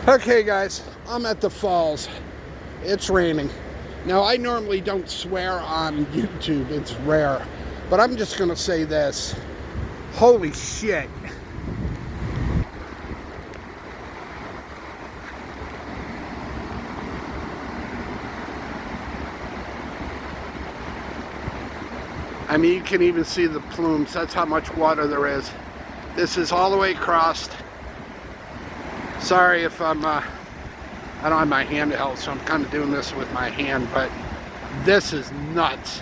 Okay guys, I'm at the falls. It's raining. Now I normally don't swear on YouTube, it's rare. But I'm just gonna say this. Holy shit. I mean, you can even see the plumes. That's how much water there is. This is all the way across. Sorry if I don't have my hand held, so I'm kind of doing this with my hand, but this is nuts.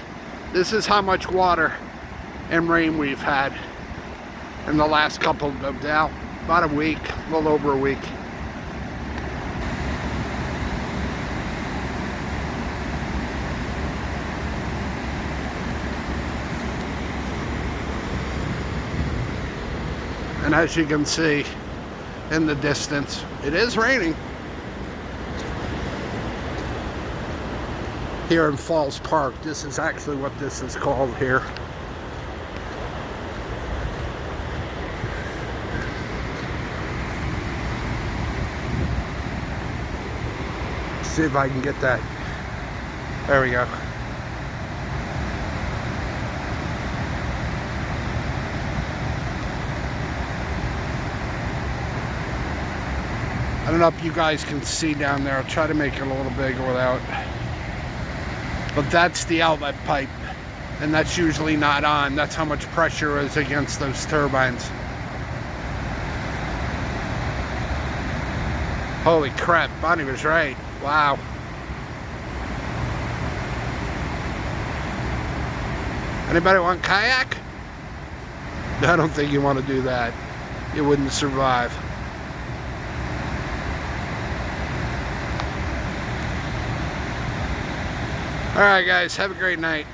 This is how much water and rain we've had in the last couple of now, about a week, a little over a week. And as you can see in the distance, it is raining. Here in Falls Park, this is actually what this is called here. Let's see if I can get that. There we go. I don't know if you guys can see down there. I'll try to make it a little bigger without. But that's the outlet pipe, and that's usually not on. That's how much pressure is against those turbines. Holy crap, Bonnie was right. Wow. Anybody want kayak? I don't think you want to do that. You wouldn't survive. All right, guys, have a great night.